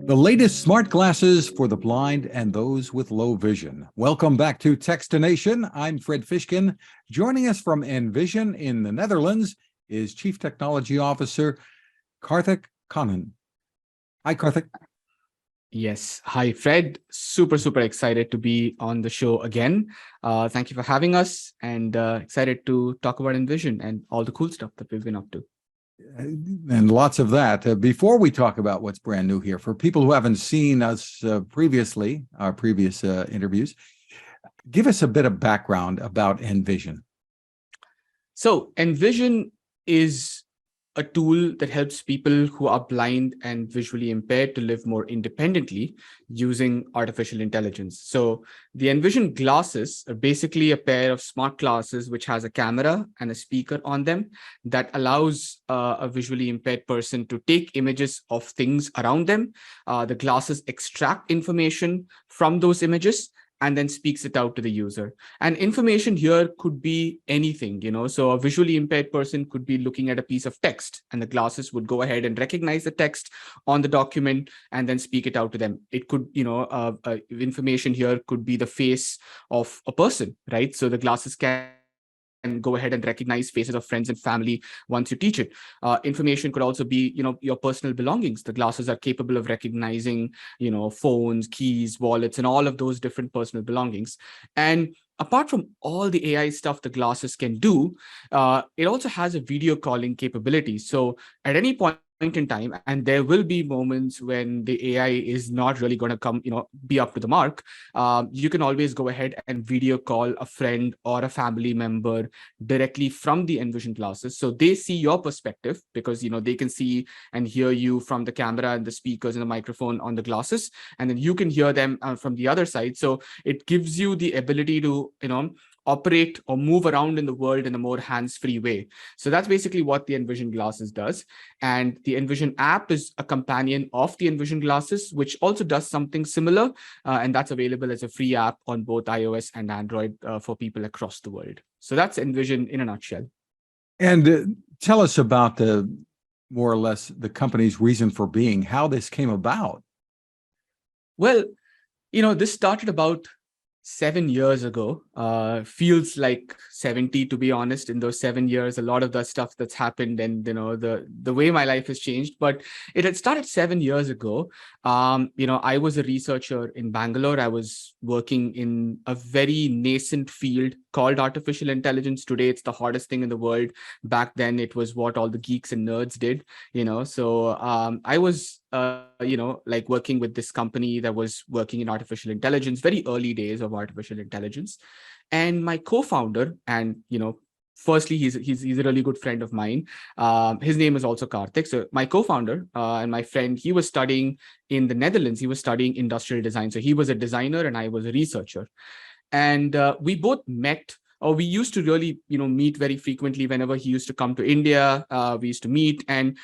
The latest smart glasses for the blind and those with low vision. Welcome back to Techstination. I'm Fred Fishkin. Joining us from Envision in the Netherlands is Chief Technology Officer Karthik Kannan. Hi, Karthik. Yes. Hi, Fred. Super excited to be on the show again. Thank you for having us, and excited to talk about Envision and all the cool stuff that we've been up to. And lots of that. Before we talk about what's brand new here, for people who haven't seen us previously, our previous interviews, give us a bit of background about Envision. So Envision is a tool that helps people who are blind and visually impaired to live more independently using artificial intelligence. So the Envision glasses are basically a pair of smart glasses which has a camera and a speaker on them that allows a visually impaired person to take images of things around them. The glasses extract information from those images and then speaks it out to the user. And information here could be anything, so a visually impaired person could be looking at a piece of text and the glasses would go ahead and recognize the text on the document and then speak it out to them. It could, information here could be the face of a person, right? So the glasses can go ahead and recognize faces of friends and family once you teach it. Information could also be, your personal belongings. The glasses are capable of recognizing, phones, keys, wallets, and all of those different personal belongings. And apart from all the AI stuff the glasses can do, it also has a video calling capability. So at any point in time, and there will be moments when the AI is not really going to come, be up to the mark, you can always go ahead and video call a friend or a family member directly from the Envision glasses. So they see your perspective because, they can see and hear you from the camera and the speakers and the microphone on the glasses, and then you can hear them from the other side. So it gives you the ability to, operate or move around in the world in a more hands-free way. So that's basically what the Envision glasses does. And the Envision app is a companion of the Envision glasses, which also does something similar. And that's available as a free app on both iOS and Android for people across the world. So that's Envision in a nutshell. And tell us about more or less the company's reason for being, how this came about. Well, this started about 7 years ago. Feels like 70, to be honest. In those 7 years, a lot of the stuff that's happened and the way my life has changed. But it had started 7 years ago. I was a researcher in Bangalore. I was working in a very nascent field called artificial intelligence. Today, it's the hottest thing in the world. Back then, it was what all the geeks and nerds did. So I was like working with this company that was working in artificial intelligence, very early days of artificial intelligence. And my co-founder, and firstly, he's a really good friend of mine. His name is also Karthik. So my co-founder and my friend, he was studying in the Netherlands. He was studying industrial design. So he was a designer and I was a researcher. And we both met, or we used to really, meet very frequently. Whenever he used to come to India, we used to meet. And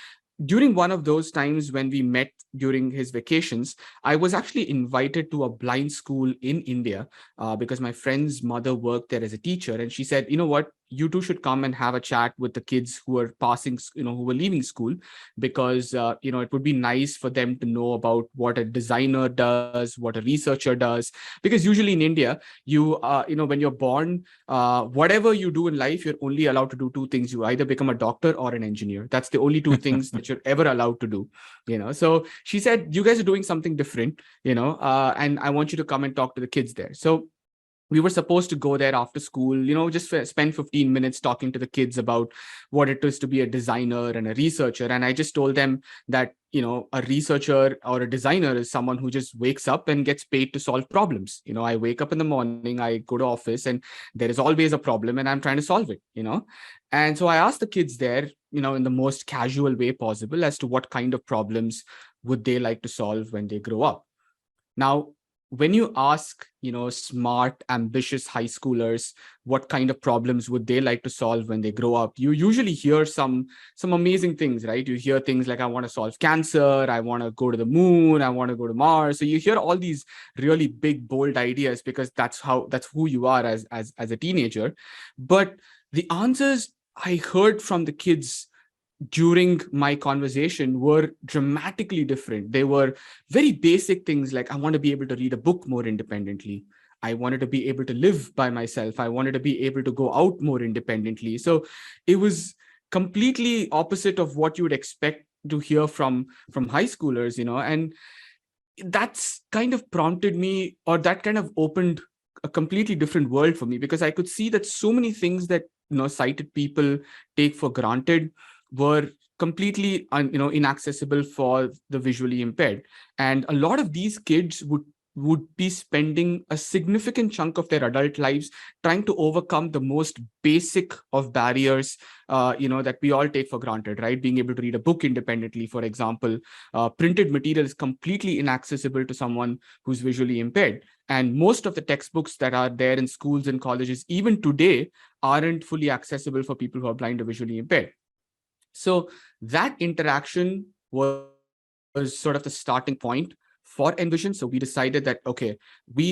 during one of those times when we met during his vacations, I was actually invited to a blind school in India because my friend's mother worked there as a teacher. And she said, what, you two should come and have a chat with the kids who are passing, who were leaving school, because, it would be nice for them to know about what a designer does, what a researcher does. Because usually in India, when you're born, whatever you do in life, you're only allowed to do two things. You either become a doctor or an engineer. That's the only two things that you're ever allowed to do, So she said, you guys are doing something different, and I want you to come and talk to the kids there. So we were supposed to go there after school, just spend 15 minutes talking to the kids about what it is to be a designer and a researcher. And I just told them that, a researcher or a designer is someone who just wakes up and gets paid to solve problems. I wake up in the morning, I go to office, and there is always a problem and I'm trying to solve it, And so I asked the kids there, in the most casual way possible as to what kind of problems would they like to solve when they grow up. Now, when you ask, smart, ambitious high schoolers what kind of problems would they like to solve when they grow up, you usually hear some amazing things, right? You hear things like, I want to solve cancer, I want to go to the moon, I want to go to Mars. So you hear all these really big, bold ideas because that's who you are as a teenager. But the answers I heard from the kids during my conversation were dramatically different. They were very basic things like, I want to be able to read a book more independently. I wanted to be able to live by myself. I wanted to be able to go out more independently. So it was completely opposite of what you would expect to hear from high schoolers, and that's kind of prompted me, or that kind of opened a completely different world for me, because I could see that so many things that sighted people take for granted were completely inaccessible for the visually impaired. And a lot of these kids would be spending a significant chunk of their adult lives trying to overcome the most basic of barriers that we all take for granted, right? Being able to read a book independently, for example. Printed material is completely inaccessible to someone who's visually impaired. And most of the textbooks that are there in schools and colleges, even today, aren't fully accessible for people who are blind or visually impaired. So that interaction was sort of the starting point for Envision. So we decided that, okay,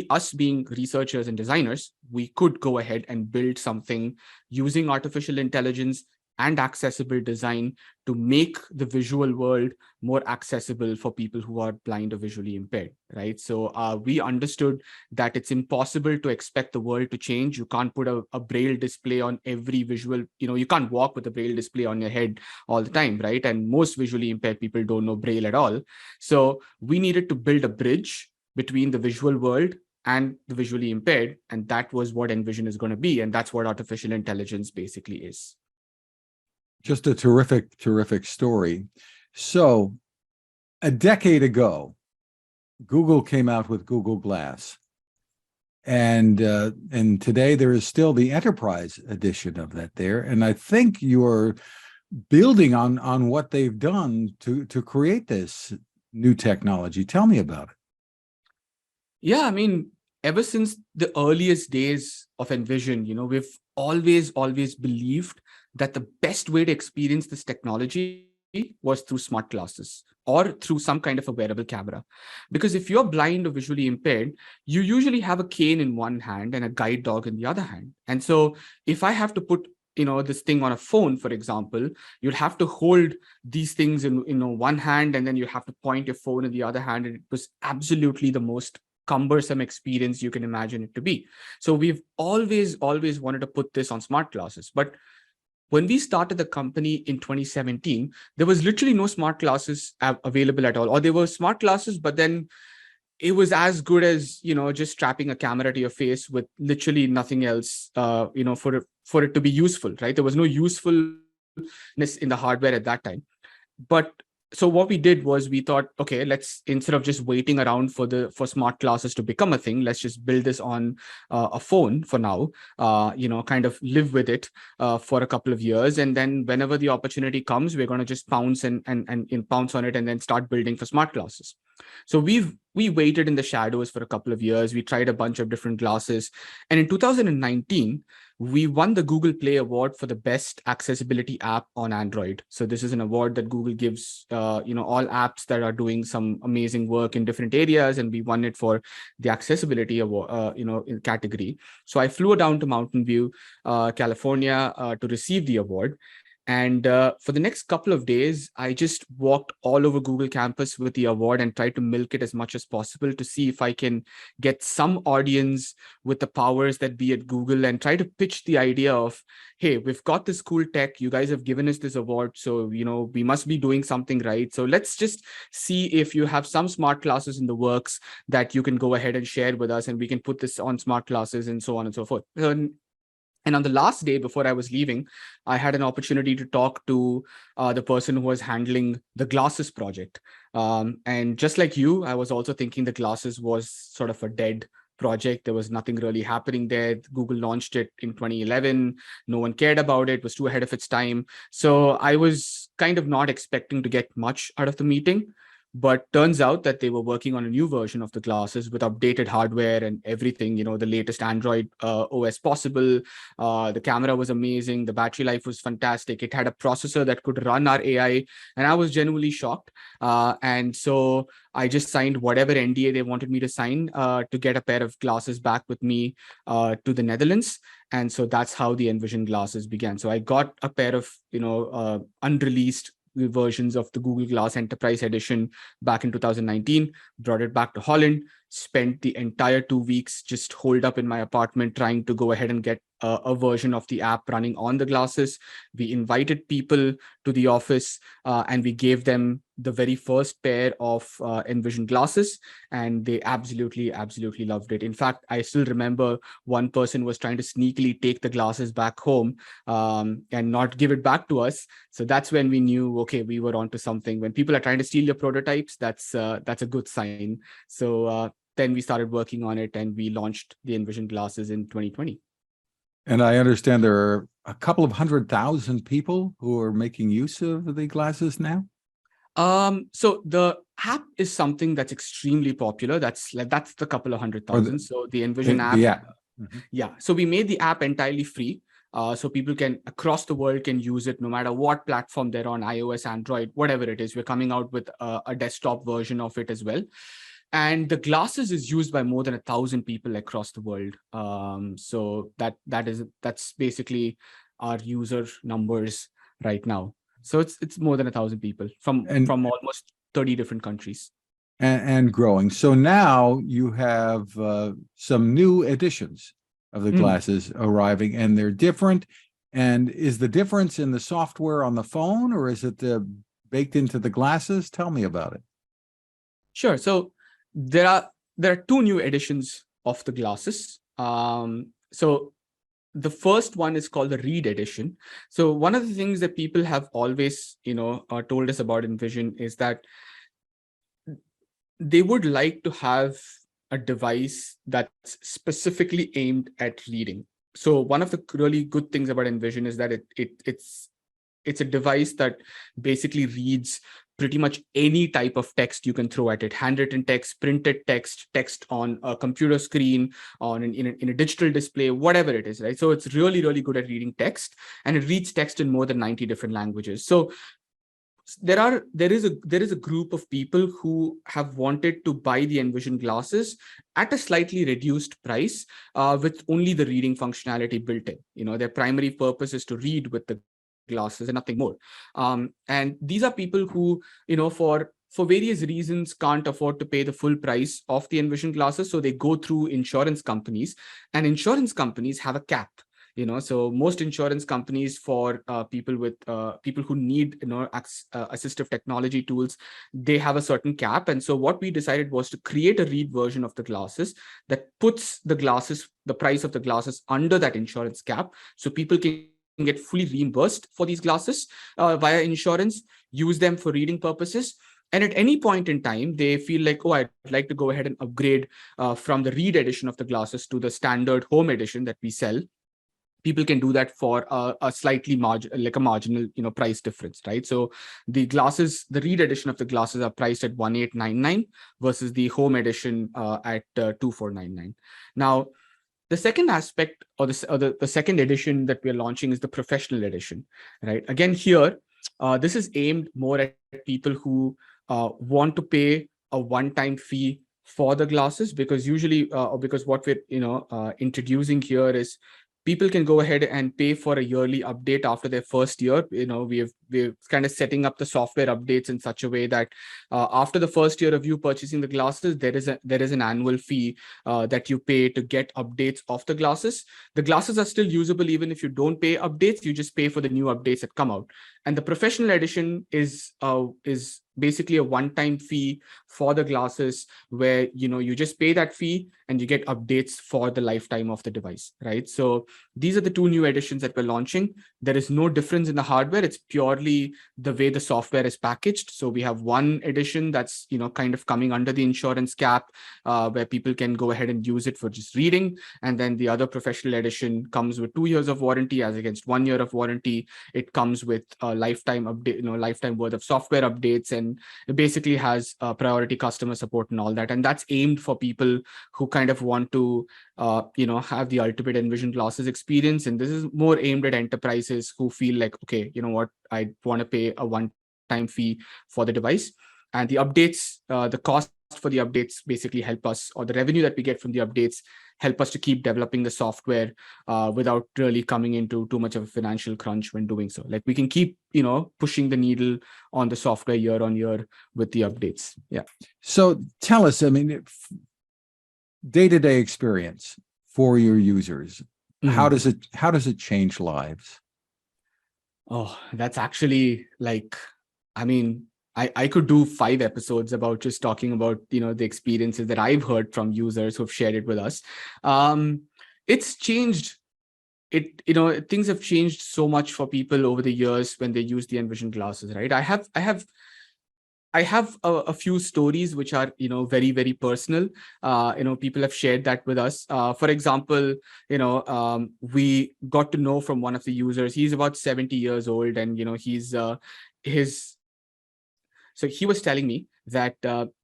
us being researchers and designers, we could go ahead and build something using artificial intelligence and accessible design to make the visual world more accessible for people who are blind or visually impaired, right? So we understood that it's impossible to expect the world to change. You can't put a braille display on every visual, you can't walk with a braille display on your head all the time, right? And most visually impaired people don't know braille at all. So we needed to build a bridge between the visual world and the visually impaired, and that was what Envision is going to be, and that's what artificial intelligence basically is. Just a terrific, terrific story. So a decade ago, Google came out with Google Glass. And today there is still the enterprise edition of that there. And I think you're building on what they've done to create this new technology. Tell me about it. Yeah, I mean, ever since the earliest days of Envision, we've always believed that the best way to experience this technology was through smart glasses or through some kind of a wearable camera. Because if you're blind or visually impaired, you usually have a cane in one hand and a guide dog in the other hand. And so if I have to put this thing on a phone, for example, you'd have to hold these things in one hand, and then you have to point your phone in the other hand. And it was absolutely the most cumbersome experience you can imagine it to be. So we've always wanted to put this on smart glasses. But when we started the company in 2017, there was literally no smart glasses available at all. Or there were smart glasses, but then it was as good as, just strapping a camera to your face with literally nothing else, for it to be useful, right? There was no usefulness in the hardware at that time. But so what we did was we thought, okay, let's, instead of just waiting around for smart glasses to become a thing, let's just build this on a phone for now, kind of live with it for a couple of years. And then whenever the opportunity comes, we're going to just pounce and pounce on it and then start building for smart glasses. So we waited in the shadows for a couple of years. We tried a bunch of different glasses. And in 2019, we won the Google Play Award for the best accessibility app on Android. So this is an award that Google gives, all apps that are doing some amazing work in different areas. And we won it for the accessibility award, category. So I flew down to Mountain View, California, to receive the award. And for the next couple of days, I just walked all over Google campus with the award and tried to milk it as much as possible to see if I can get some audience with the powers that be at Google, and try to pitch the idea of, hey, we've got this cool tech. You guys have given us this award. So, we must be doing something right. So let's just see if you have some smart classes in the works that you can go ahead and share with us, and we can put this on smart classes and so on and so forth. And on the last day before I was leaving, I had an opportunity to talk to the person who was handling the glasses project. And just like you, I was also thinking the glasses was sort of a dead project. There was nothing really happening there. Google launched it in 2011. No one cared about it. It was too ahead of its time. So I was kind of not expecting to get much out of the meeting. But turns out that they were working on a new version of the glasses with updated hardware and everything, the latest Android OS possible. The camera was amazing. The battery life was fantastic. It had a processor that could run our AI. And I was genuinely shocked. And so I just signed whatever NDA they wanted me to sign to get a pair of glasses back with me to the Netherlands. And so that's how the Envision glasses began. So I got a pair of, unreleased versions of the Google Glass Enterprise Edition back in 2019, brought it back to Holland, spent the entire 2 weeks just holed up in my apartment trying to go ahead and get a version of the app running on the glasses. We invited people to the office and we gave them the very first pair of Envision glasses, and they absolutely loved it. In fact, I still remember one person was trying to sneakily take the glasses back home and not give it back to us. So that's when we knew, okay, we were onto something. When people are trying to steal your prototypes, that's a good sign. So then we started working on it and we launched the Envision glasses in 2020. And I understand there are a couple of 100,000 people who are making use of the glasses now. So the app is something that's extremely popular. That's the couple of 100,000. So the Envision app. Mm-hmm. Yeah. So we made the app entirely free. So people can across the world can use it no matter what platform they're on, iOS, Android, whatever it is. We're coming out with a desktop version of it as well. And the glasses is used by more than 1,000 people across the world. So that's basically our user numbers right now. So it's more than 1,000 people from almost 30 different countries. And growing. So now you have some new editions of the glasses arriving, and they're different. And is the difference in the software on the phone, or is it baked into the glasses? Tell me about it. Sure. So there are two new editions of the glasses. So the first one is called the Read edition. So one of the things that people have always, told us about Envision is that they would like to have a device that's specifically aimed at reading. So one of the really good things about Envision is that it's a device that basically reads pretty much any type of text you can throw at it: handwritten text, printed text, text on a computer screen, in a digital display, whatever it is, right? So it's really good at reading text, and it reads text in more than 90 different languages. So there is a group of people who have wanted to buy the Envision glasses at a slightly reduced price with only the reading functionality built in. Their primary purpose is to read with the glasses and nothing more. And these are people who, for various reasons can't afford to pay the full price of the Envision glasses. So they go through insurance companies, and insurance companies have a cap. So most insurance companies for people who need assistive technology tools, they have a certain cap. And so what we decided was to create a read version of the glasses that puts the price of the glasses under that insurance cap, so people can get fully reimbursed for these glasses via insurance, use them for reading purposes. And at any point in time, they feel like, oh, I'd like to go ahead and upgrade from the Read edition of the glasses to the standard Home edition that we sell. People can do that for a slightly marginal, price difference, right? So the Read edition of the glasses are priced at 1,899 versus the Home edition at 2,499. Now, the second aspect, or the second edition that we're launching, is the Professional edition, right? Again, here, this is aimed more at people who want to pay a one-time fee for the glasses, because usually, because what we're introducing here is people can go ahead and pay for a yearly update after their first year. We're kind of setting up the software updates in such a way that after the first year of you purchasing the glasses, there is an annual fee that you pay to get updates of the glasses. The glasses are still usable even if you don't pay updates. You just pay for the new updates that come out. And the Professional edition is basically a one-time fee for the glasses, where you just pay that fee and you get updates for the lifetime of the device, right? So these are the two new editions that we're launching. There is no difference in the hardware. It's purely the way the software is packaged. So we have one edition that's kind of coming under the insurance cap, where people can go ahead and use it for just reading, and then the other Professional edition comes with 2 years of warranty as against 1 year of warranty. It comes with a lifetime update, lifetime worth of software updates, and and it basically has priority customer support and all that. And that's aimed for people who kind of want to, have the ultimate Envision glasses experience. And this is more aimed at enterprises who feel like, okay, you know what, I want to pay a one-time fee for the device. And the updates, the cost for the updates basically help us, or the revenue that we get from the updates help us to keep developing the software without really coming into too much of a financial crunch when doing so. Like we can keep, pushing the needle on the software year on year with the updates. Yeah. So tell us, I mean, day-to-day experience for your users. How does it change lives? Oh, that's actually like, I mean, I could do 5 episodes about just talking about, the experiences that I've heard from users who've shared it with us. It's changed. Things have changed so much for people over the years when they use the Envision glasses, right? I have a few stories which are, very, very personal. People have shared that with us. For example, we got to know from one of the users, he's about 70 years old, and, so he was telling me that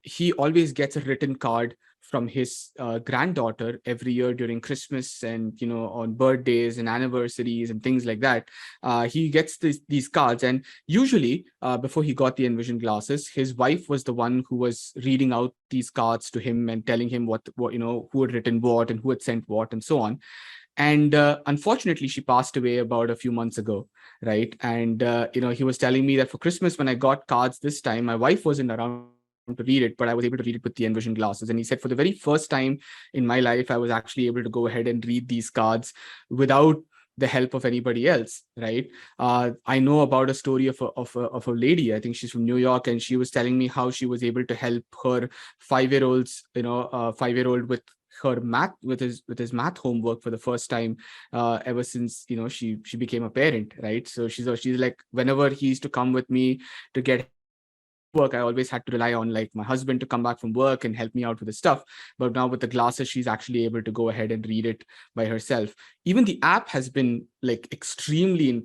he always gets a written card from his granddaughter every year during Christmas and, on birthdays and anniversaries and things like that. He gets these cards, and usually before he got the Envision glasses, his wife was the one who was reading out these cards to him and telling him what who had written what and who had sent what and so on. And unfortunately, she passed away about a few months ago, right? And he was telling me that for Christmas, when I got cards this time, my wife wasn't around to read it, but I was able to read it with the Envision glasses. And he said, for the very first time in my life, I was actually able to go ahead and read these cards without the help of anybody else, right? I know about a story of a lady. I think she's from New York, and she was telling me how she was able to help her 5-year-old with her math, with his math homework for the first time ever since she became a parent, right? So she's like, whenever he used to come with me to get work, I always had to rely on like my husband to come back from work and help me out with the stuff. But now with the glasses, she's actually able to go ahead and read it by herself. Even the app has been like extremely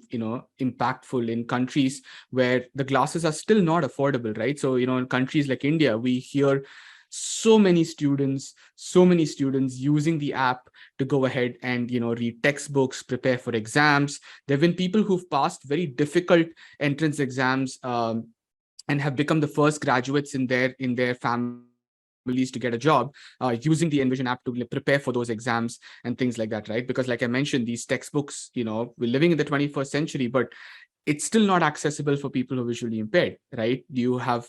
impactful in countries where the glasses are still not affordable, right? So in countries like India, we hear so many students using the app to go ahead and read textbooks, prepare for exams. There have been people who've passed very difficult entrance exams and have become the first graduates in their families to get a job using the Envision app to prepare for those exams and things like that, right? Because like I mentioned, these textbooks, we're living in the 21st century, but it's still not accessible for people who are visually impaired, right? You have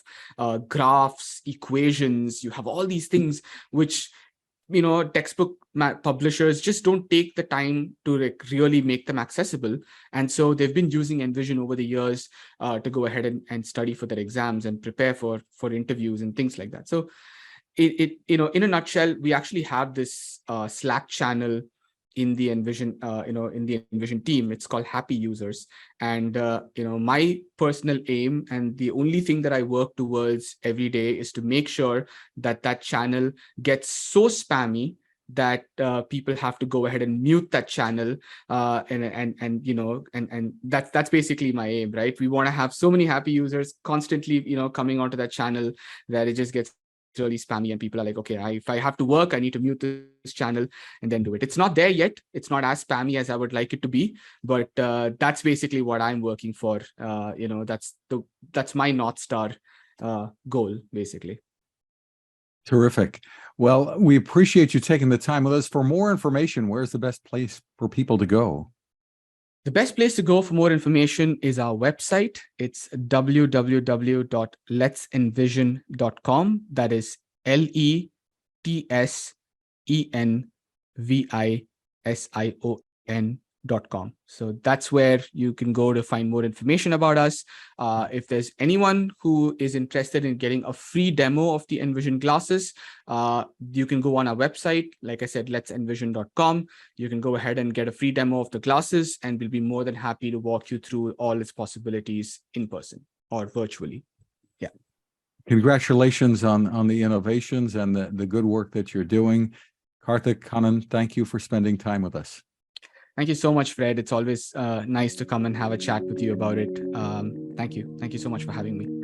graphs, equations, you have all these things which textbook publishers just don't take the time to like really make them accessible. And so they've been using Envision over the years to go ahead and study for their exams and prepare for interviews and things like that. So it in a nutshell, we actually have this Slack channel in the Envision team. It's called Happy Users. And my personal aim and the only thing that I work towards every day is to make sure that channel gets so spammy that people have to go ahead and mute that channel, and that's basically my aim, right? We want to have so many happy users constantly coming onto that channel that it just gets really spammy and people are like, okay, if I have to work, I need to mute this channel and then do it. It's not there yet. It's not as spammy as I would like it to be, but that's basically what I'm working for. That's my North Star goal, basically. Terrific. Well, we appreciate you taking the time with us. For more information, where's the best place for people to go? The best place to go for more information is our website. It's www.letsenvision.com. That is LETSENVISION.com. So that's where you can go to find more information about us. If there's anyone who is interested in getting a free demo of the Envision glasses, you can go on our website. Like I said, letsenvision.com. You can go ahead and get a free demo of the glasses, and we'll be more than happy to walk you through all its possibilities in person or virtually. Yeah. Congratulations on the innovations and the good work that you're doing. Karthik Kannan, thank you for spending time with us. Thank you so much, Fred. It's always nice to come and have a chat with you about it. Thank you. Thank you so much for having me.